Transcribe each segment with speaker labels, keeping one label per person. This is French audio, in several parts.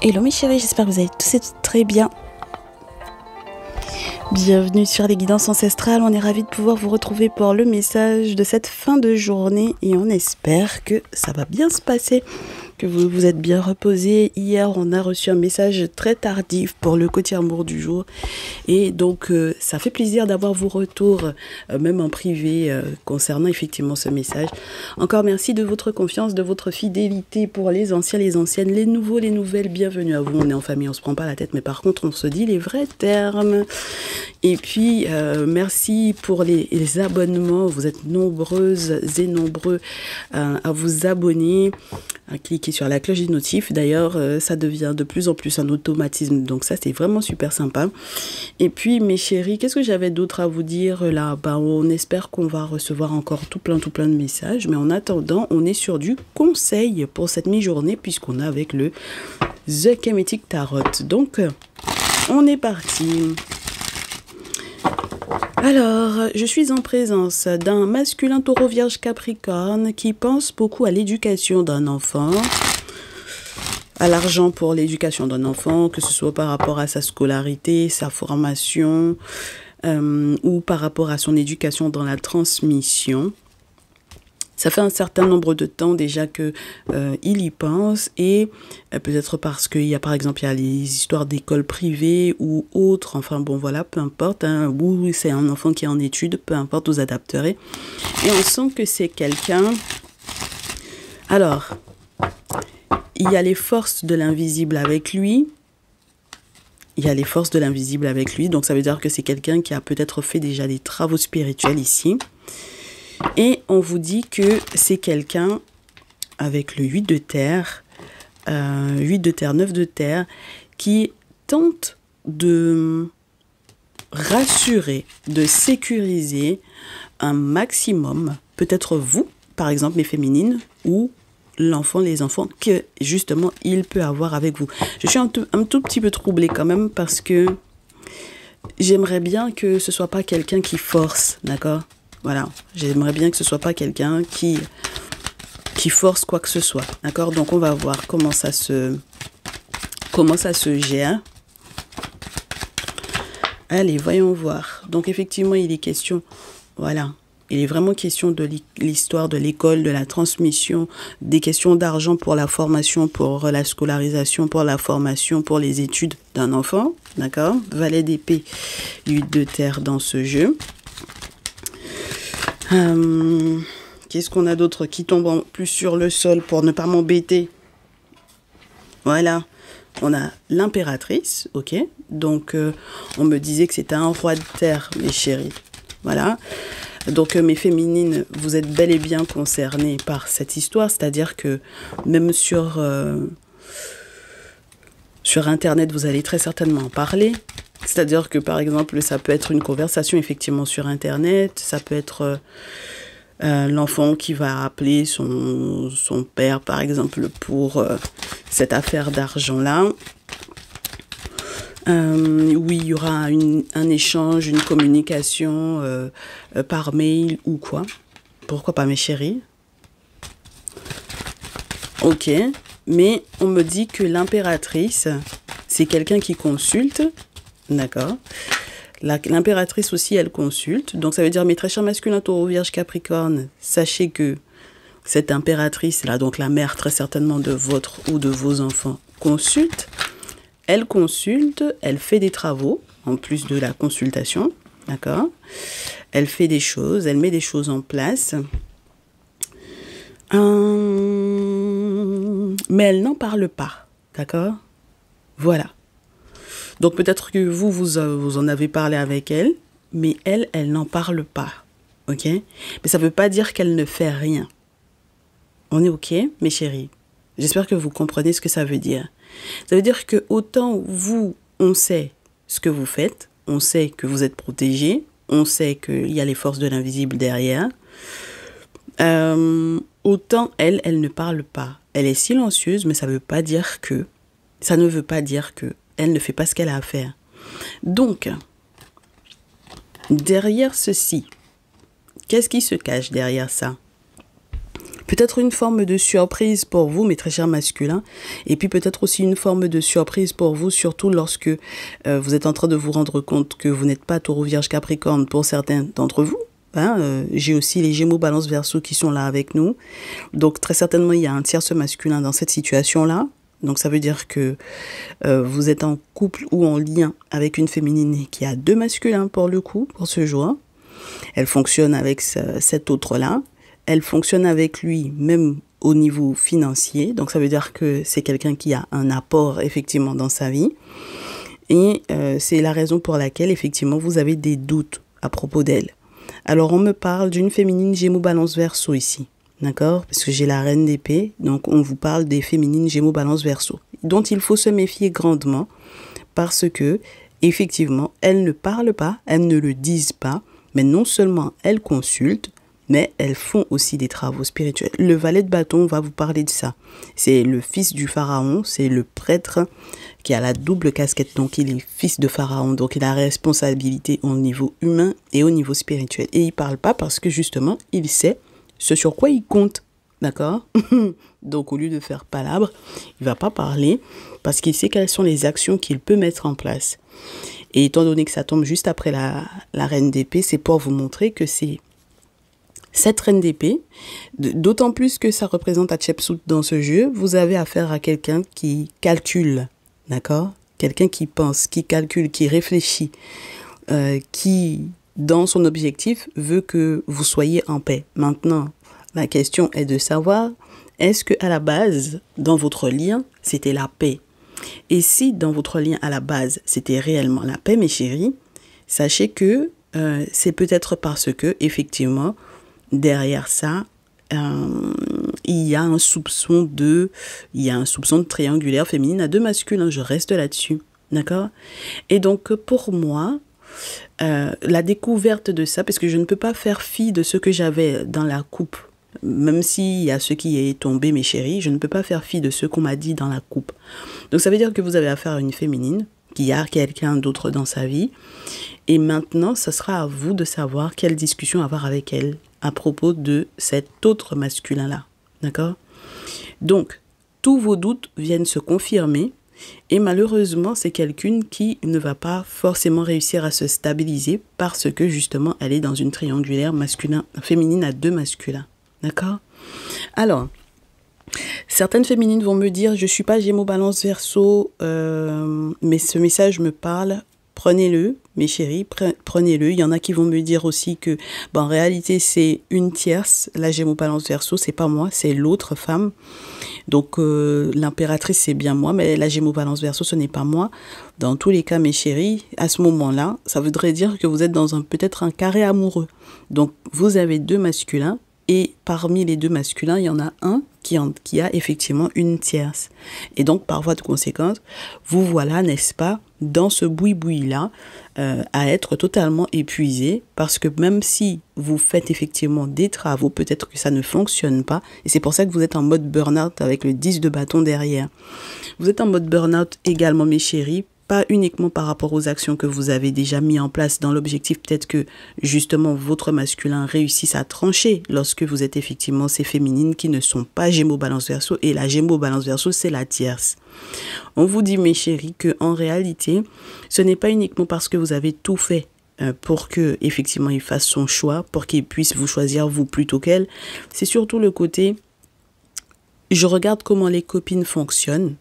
Speaker 1: Hello mes chéris, j'espère que vous allez tous et toutes très bien. Bienvenue sur les guidances ancestrales, on est ravis de pouvoir vous retrouver pour le message de cette fin de journée et on espère que ça va bien se passer, que vous vous êtes bien reposés. Hier, on a reçu un message très tardif pour le côté amour du jour et donc ça fait plaisir d'avoir vos retours, même en privé, concernant effectivement ce message. Encore merci de votre confiance, de votre fidélité pour les anciens, les anciennes, les nouveaux, les nouvelles. Bienvenue à vous, on est en famille, on se prend pas la tête, mais par contre on se dit les vrais termes. Et puis, merci pour les abonnements. Vous êtes nombreuses et nombreux à vous abonner, à cliquer sur la cloche des notifs. D'ailleurs, ça devient de plus en plus un automatisme. Donc ça, c'est vraiment super sympa. Et puis, mes chéris, qu'est-ce que j'avais d'autre à vous dire là? On espère qu'on va recevoir encore tout plein de messages. Mais en attendant, on est sur du conseil pour cette mi-journée puisqu'on est avec le The Kemetic Tarot. Donc, on est parti. Alors, je suis en présence d'un masculin taureau vierge capricorne qui pense beaucoup à l'éducation d'un enfant, à l'argent pour l'éducation d'un enfant, que ce soit par rapport à sa scolarité, sa formation, ou par rapport à son éducation dans la transmission. Ça fait un certain nombre de temps déjà que il y pense et peut-être parce qu'il y a par exemple il y a les histoires d'écoles privées ou autres, enfin bon voilà, peu importe, hein, ou c'est un enfant qui est en études, peu importe, vous adapterez. Et on sent que c'est quelqu'un... Alors, il y a les forces de l'invisible avec lui. Il y a les forces de l'invisible avec lui, donc ça veut dire que c'est quelqu'un qui a peut-être fait déjà des travaux spirituels ici. Et on vous dit que c'est quelqu'un avec le 8 de terre, 8 de terre, 9 de terre, qui tente de rassurer, de sécuriser un maximum, peut-être vous, par exemple, mes féminines, ou l'enfant, les enfants, que justement, il peut avoir avec vous. Je suis un tout petit peu troublée quand même parce que j'aimerais bien que ce soit pas quelqu'un qui force, d'accord ? Voilà, j'aimerais bien que ce soit pas quelqu'un qui force quoi que ce soit, d'accord? Donc on va voir comment ça se gère. Allez, voyons voir. Donc effectivement, il est question, voilà, il est vraiment question de l'histoire de l'école, de la transmission, des questions d'argent pour la formation, pour la scolarisation, pour la formation, pour les études d'un enfant, d'accord? Valet d'épée, 8 de terre dans ce jeu. Qu'est-ce qu'on a d'autre qui tombe en plus sur le sol pour ne pas m'embêter? Voilà, on a l'impératrice, ok? Donc, on me disait que c'était un roi de terre, mes chéris. Voilà. Donc, mes féminines, vous êtes bel et bien concernées par cette histoire, c'est-à-dire que même sur Internet, vous allez très certainement en parler. C'est-à-dire que, par exemple, ça peut être une conversation, effectivement, sur Internet. Ça peut être l'enfant qui va appeler son père, par exemple, pour cette affaire d'argent-là. Oui, il y aura un échange, une communication par mail ou quoi. Pourquoi pas, mes chéris? Ok, mais on me dit que l'impératrice, c'est quelqu'un qui consulte. D'accord. L'impératrice aussi, elle consulte. Donc, ça veut dire, mes très chers masculins, taureau, vierge, capricorne, sachez que cette impératrice-là, donc la mère très certainement de votre ou de vos enfants, consulte. Elle fait des travaux, en plus de la consultation. D'accord. Elle fait des choses, elle met des choses en place. Mais elle n'en parle pas. D'accord. Voilà. Donc peut-être que vous en avez parlé avec elle, mais elle n'en parle pas, ok? Mais ça ne veut pas dire qu'elle ne fait rien. On est ok, mes chéris? J'espère que vous comprenez ce que ça veut dire. Ça veut dire que autant vous, on sait ce que vous faites, on sait que vous êtes protégés, on sait qu'il y a les forces de l'invisible derrière, autant elle ne parle pas. Elle est silencieuse, mais ça ne veut pas dire que elle ne fait pas ce qu'elle a à faire. Donc, derrière ceci, qu'est-ce qui se cache derrière ça? Peut-être une forme de surprise pour vous, mes très chers masculins, et puis peut-être aussi une forme de surprise pour vous, surtout lorsque vous êtes en train de vous rendre compte que vous n'êtes pas Taureau, Vierge, Capricorne pour certains d'entre vous. Hein, j'ai aussi les Gémeaux, Balance, Verseau qui sont là avec nous. Donc très certainement, il y a un tierce masculin dans cette situation-là. Donc ça veut dire que vous êtes en couple ou en lien avec une féminine qui a 2 masculins pour le coup, pour ce jour. Elle fonctionne avec cet autre-là. Elle fonctionne avec lui même au niveau financier. Donc ça veut dire que c'est quelqu'un qui a un apport effectivement dans sa vie. Et c'est la raison pour laquelle effectivement vous avez des doutes à propos d'elle. Alors on me parle d'une féminine Gémeaux, Balance, Verseau ici. D'accord? Parce que j'ai la reine d'épée, donc on vous parle des féminines Gémeaux, Balance, Verseau, dont il faut se méfier grandement parce que, effectivement, elles ne parlent pas, elles ne le disent pas, mais non seulement elles consultent, mais elles font aussi des travaux spirituels. Le valet de bâton va vous parler de ça. C'est le fils du pharaon, c'est le prêtre qui a la double casquette, donc il est fils de pharaon, donc il a responsabilité au niveau humain et au niveau spirituel. Et il ne parle pas parce que justement, il sait ce sur quoi il compte, d'accord? Donc au lieu de faire palabre, il va pas parler parce qu'il sait quelles sont les actions qu'il peut mettre en place. Et étant donné que ça tombe juste après la reine d'épée, c'est pour vous montrer que c'est cette reine d'épée, d'autant plus que ça représente Hatshepsut dans ce jeu, vous avez affaire à quelqu'un qui calcule, d'accord? Quelqu'un qui pense, qui calcule, qui réfléchit, qui dans son objectif, veut que vous soyez en paix. Maintenant, la question est de savoir, est-ce qu'à la base, dans votre lien, c'était la paix? Et si dans votre lien, à la base, c'était réellement la paix, mes chéris, sachez que c'est peut-être parce que, effectivement, derrière ça, il y a un soupçon de triangulaire féminine à 2 masculins. Je reste là-dessus, d'accord? Et donc, pour moi, la découverte de ça, parce que je ne peux pas faire fi de ce que j'avais dans la coupe, même s'il y a ce qui est tombé, mes chéris, je ne peux pas faire fi de ce qu'on m'a dit dans la coupe. Donc ça veut dire que vous avez affaire à une féminine qui a quelqu'un d'autre dans sa vie, et maintenant, ce sera à vous de savoir quelle discussion avoir avec elle à propos de cet autre masculin-là, d'accord? Donc, tous vos doutes viennent se confirmer. Et malheureusement, c'est quelqu'une qui ne va pas forcément réussir à se stabiliser parce que justement, elle est dans une triangulaire féminine à 2 masculins. D'accord? Alors, certaines féminines vont me dire, je ne suis pas Gémeaux, Balance, Verseau, mais ce message me parle. Prenez-le, mes chéris, prenez-le. Il y en a qui vont me dire aussi que, en réalité, c'est une tierce. La Gémeaux, Balance, Verseau, c'est pas moi, c'est l'autre femme. Donc, l'impératrice, c'est bien moi, mais la Gémeaux, Balance, Verseau, ce n'est pas moi. Dans tous les cas, mes chéris, à ce moment-là, ça voudrait dire que vous êtes dans peut-être un carré amoureux. Donc, vous avez 2 masculins, et parmi les 2 masculins, il y en a un qui a effectivement une tierce. Et donc, par voie de conséquence, vous voilà, n'est-ce pas, dans ce boui-boui-là, à être totalement épuisé, parce que même si vous faites effectivement des travaux, peut-être que ça ne fonctionne pas, et c'est pour ça que vous êtes en mode burn-out avec le 10 de bâton derrière. Vous êtes en mode burn-out également, mes chéris, pas uniquement par rapport aux actions que vous avez déjà mis en place dans l'objectif, peut-être que justement votre masculin réussisse à trancher lorsque vous êtes effectivement ces féminines qui ne sont pas Gémeaux, Balance, Verseau, et la Gémeaux, Balance, Verseau, c'est la tierce. On vous dit, mes chéris, que en réalité, ce n'est pas uniquement parce que vous avez tout fait pour que effectivement il fasse son choix, pour qu'il puisse vous choisir vous plutôt qu'elle. C'est surtout le côté, je regarde comment les copines fonctionnent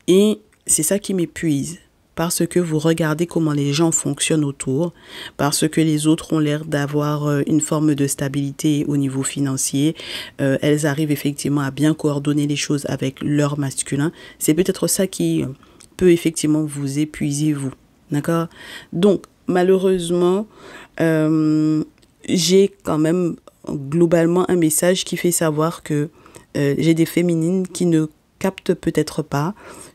Speaker 1: et c'est ça qui m'épuise. Parce que vous regardez comment les gens fonctionnent autour, parce que les autres ont l'air d'avoir une forme de stabilité au niveau financier, elles arrivent effectivement à bien coordonner les choses avec leur masculin. C'est peut-être ça qui peut effectivement vous épuiser, vous. D'accord? Donc, malheureusement, j'ai quand même globalement un message qui fait savoir que j'ai des féminines qui ne captent peut-être pas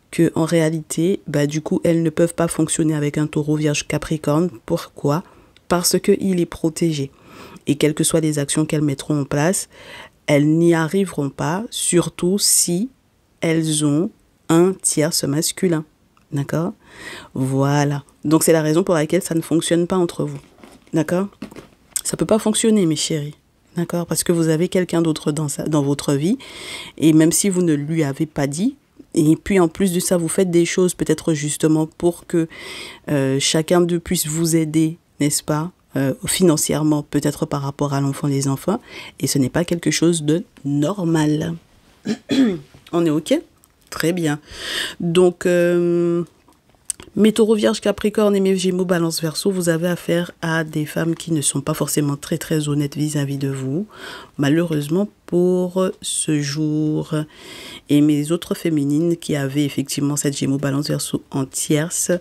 Speaker 1: que en réalité, du coup, elles ne peuvent pas fonctionner avec un Taureau, Vierge, Capricorne. Pourquoi? Parce qu'il est protégé. Et quelles que soient les actions qu'elles mettront en place, elles n'y arriveront pas, surtout si elles ont un tierce masculin. D'accord? Voilà. Donc, c'est la raison pour laquelle ça ne fonctionne pas entre vous. D'accord? Ça ne peut pas fonctionner, mes chéris. D'accord? Parce que vous avez quelqu'un d'autre dans votre vie. Et même si vous ne lui avez pas dit, et puis en plus de ça, vous faites des choses peut-être justement pour que chacun d'eux puisse vous aider, n'est-ce pas? Financièrement, peut-être par rapport à l'enfant, les enfants. Et ce n'est pas quelque chose de normal. On est OK? Très bien. Donc, mes taureaux, vierges, capricorne et mes gémeaux, balance, verseau, vous avez affaire à des femmes qui ne sont pas forcément très très honnêtes vis-à-vis de vous, malheureusement pour ce jour. Et mes autres féminines qui avaient effectivement cette gémeaux, balance, verseau en tierce,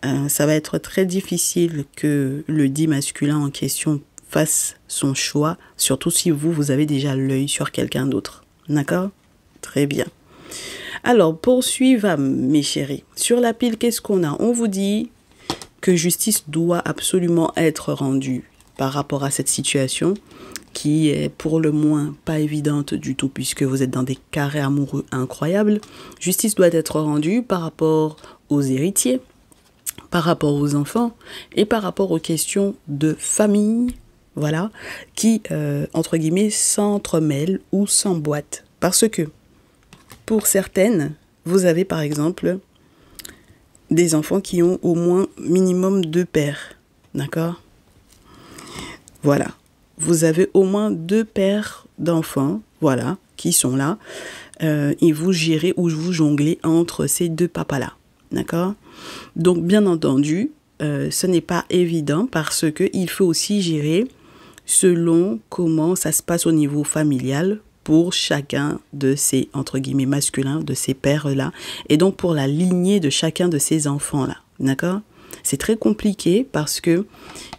Speaker 1: ça va être très difficile que le dit masculin en question fasse son choix, surtout si vous avez déjà l'œil sur quelqu'un d'autre. D'accord? Très bien. Alors, poursuivons, mes chéris. Sur la pile, qu'est-ce qu'on a? On vous dit que justice doit absolument être rendue par rapport à cette situation qui est pour le moins pas évidente du tout puisque vous êtes dans des carrés amoureux incroyables. Justice doit être rendue par rapport aux héritiers, par rapport aux enfants et par rapport aux questions de famille, voilà, qui, entre guillemets, s'entremêlent ou s'emboîtent. Parce que pour certaines, vous avez par exemple des enfants qui ont au moins minimum 2 pères. D'accord? Voilà. Vous avez au moins 2 pères d'enfants, voilà, qui sont là. Et vous gérez ou vous jonglez entre ces 2 papas-là. D'accord? Donc, bien entendu, ce n'est pas évident parce qu'il faut aussi gérer selon comment ça se passe au niveau familial pour chacun de ces, entre guillemets, masculins, de ces pères-là, et donc pour la lignée de chacun de ces enfants-là, d'accord? C'est très compliqué parce que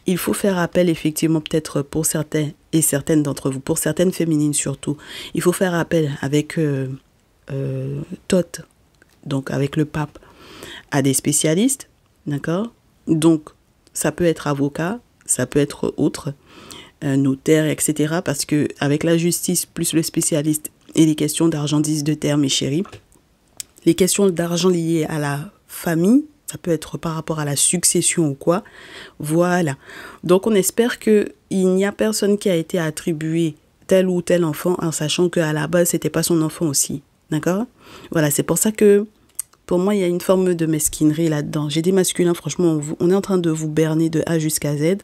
Speaker 1: il faut faire appel, effectivement, peut-être pour certains et certaines d'entre vous, pour certaines féminines surtout, il faut faire appel avec Thoth, donc avec le pape, à des spécialistes, d'accord? Donc, ça peut être avocat, ça peut être autre, notaire, etc. Parce que avec la justice plus le spécialiste et les questions d'argent 10 de terre, mes chéris, les questions d'argent liées à la famille, ça peut être par rapport à la succession ou quoi, voilà. Donc on espère qu'il n'y a personne qui a été attribué tel ou tel enfant en sachant qu'à la base c'était pas son enfant aussi, d'accord? Voilà, c'est pour ça que pour moi il y a une forme de mesquinerie là-dedans. J'ai des masculins, franchement, on est en train de vous berner de A jusqu'à Z.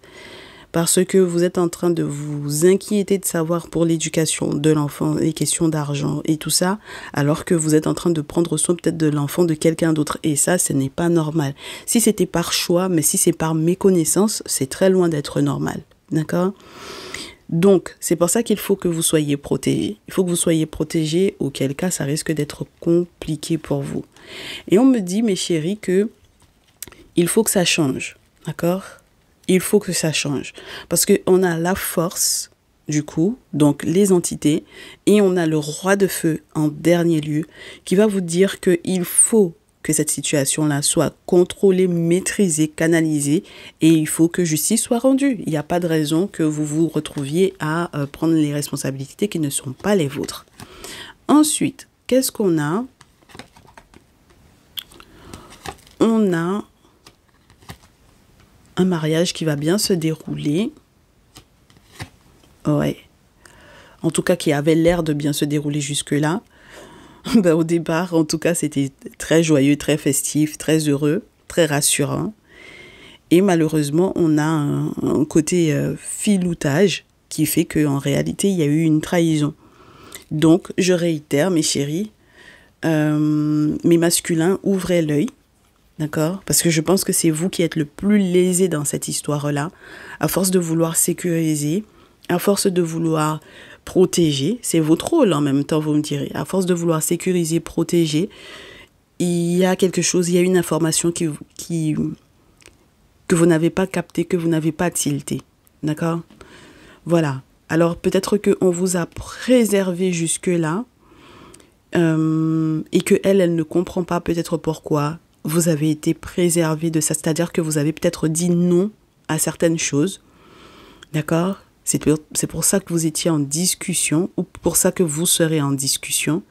Speaker 1: Parce que vous êtes en train de vous inquiéter de savoir pour l'éducation de l'enfant, les questions d'argent et tout ça, alors que vous êtes en train de prendre soin peut-être de l'enfant de quelqu'un d'autre. Et ça, ce n'est pas normal. Si c'était par choix, mais si c'est par méconnaissance, c'est très loin d'être normal. D'accord? Donc, c'est pour ça qu'il faut que vous soyez protégés. Il faut que vous soyez protégés, auquel cas, ça risque d'être compliqué pour vous. Et on me dit, mes chéris, que il faut que ça change. D'accord? Il faut que ça change. Parce qu'on a la force, du coup, donc les entités, et on a le roi de feu en dernier lieu, qui va vous dire qu'il faut que cette situation-là soit contrôlée, maîtrisée, canalisée, et il faut que justice soit rendue. Il n'y a pas de raison que vous vous retrouviez à prendre les responsabilités qui ne sont pas les vôtres. Ensuite, qu'est-ce qu'on a? On a un mariage qui va bien se dérouler. Ouais. En tout cas, qui avait l'air de bien se dérouler jusque-là. Ben, au départ, en tout cas, c'était très joyeux, très festif, très heureux, très rassurant. Et malheureusement, on a un côté filoutage qui fait qu'en réalité, il y a eu une trahison. Donc, je réitère, mes chéris, mes masculins, ouvrez l'œil. D'accord? Parce que je pense que c'est vous qui êtes le plus lésé dans cette histoire-là. À force de vouloir sécuriser, à force de vouloir protéger, c'est votre rôle en même temps, vous me direz. À force de vouloir sécuriser, protéger, il y a quelque chose, il y a une information que vous n'avez pas captée, que vous n'avez pas tiltée. D'accord? Voilà. Alors peut-être qu'on vous a préservé jusque-là et qu'elle ne comprend pas peut-être pourquoi vous avez été préservé de ça, c'est-à-dire que vous avez peut-être dit non à certaines choses, d'accord? C'est pour ça que vous étiez en discussion, ou pour ça que vous serez en discussion.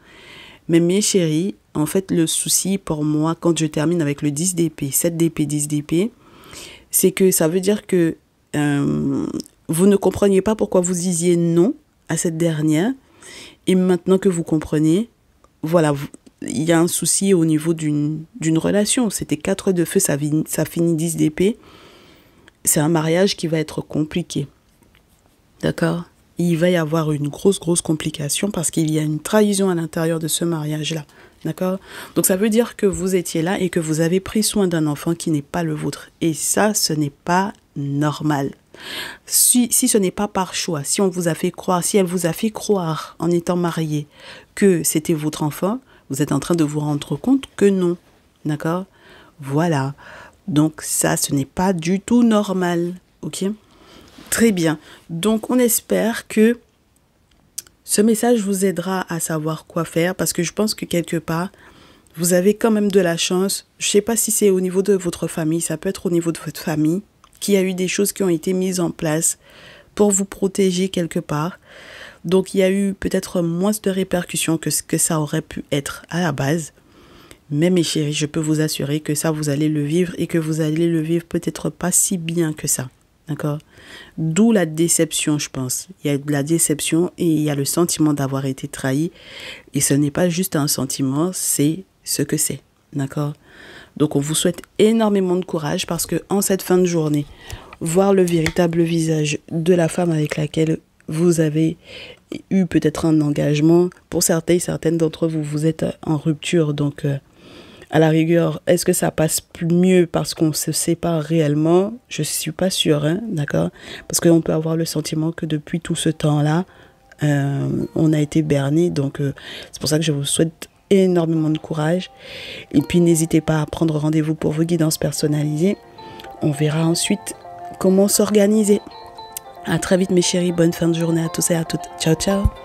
Speaker 1: Mais mes chéris, en fait, le souci pour moi, quand je termine avec le 10 d'épée, 7 d'épée, 10 d'épée, c'est que ça veut dire que vous ne compreniez pas pourquoi vous disiez non à cette dernière. Et maintenant que vous comprenez, voilà, il y a un souci au niveau d'une relation. C'était 4 de feu, ça finit 10 d'épée. C'est un mariage qui va être compliqué. D'accord? Il va y avoir une grosse complication parce qu'il y a une trahison à l'intérieur de ce mariage-là. D'accord? Donc ça veut dire que vous étiez là et que vous avez pris soin d'un enfant qui n'est pas le vôtre. Et ça, ce n'est pas normal. Si ce n'est pas par choix, si elle vous a fait croire en étant marié que c'était votre enfant, vous êtes en train de vous rendre compte que non. D'accord? Voilà. Donc ça, ce n'est pas du tout normal. Ok? Très bien. Donc on espère que ce message vous aidera à savoir quoi faire parce que je pense que quelque part, vous avez quand même de la chance. Je ne sais pas si c'est au niveau de votre famille, ça peut être au niveau de votre famille, qu'il y a eu des choses qui ont été mises en place pour vous protéger quelque part. Donc il y a eu peut-être moins de répercussions que ce que ça aurait pu être à la base. Mais mes chéris, je peux vous assurer que ça, vous allez le vivre et que vous allez le vivre peut-être pas si bien que ça. D'accord? D'où la déception, je pense. Il y a de la déception et il y a le sentiment d'avoir été trahi. Et ce n'est pas juste un sentiment, c'est ce que c'est. D'accord? Donc on vous souhaite énormément de courage parce que en cette fin de journée, voir le véritable visage de la femme avec laquelle vous avez eu peut-être un engagement, pour certaines d'entre vous, vous êtes en rupture, donc à la rigueur, est-ce que ça passe mieux parce qu'on se sépare réellement? Je ne suis pas sûre, hein, d'accord? Parce qu'on peut avoir le sentiment que depuis tout ce temps-là, on a été berné, donc c'est pour ça que je vous souhaite énormément de courage. Et puis n'hésitez pas à prendre rendez-vous pour vos guidances personnalisées. On verra ensuite comment s'organiser. À très vite mes chéris, bonne fin de journée à tous et à toutes. Ciao ciao.